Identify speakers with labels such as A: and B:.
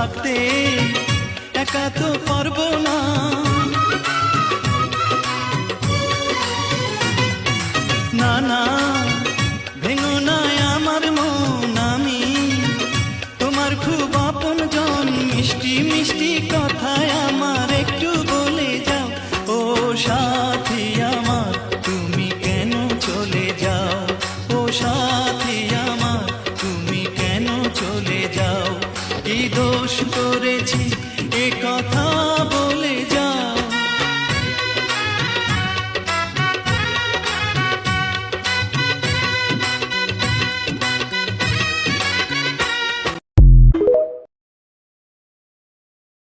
A: থাকতে একা তো পারবো না। না না ভেঙো না আমার মন, আমি তোমার খুব আপনজন। মিষ্টি মিষ্টি কথায় আমার একটু বলে যাও, ও সাথী আমার তুমি কেন চলে যাও, ও সাথী আমার তুমি কেন চলে যাও। কি দোষ করেছি এ কথা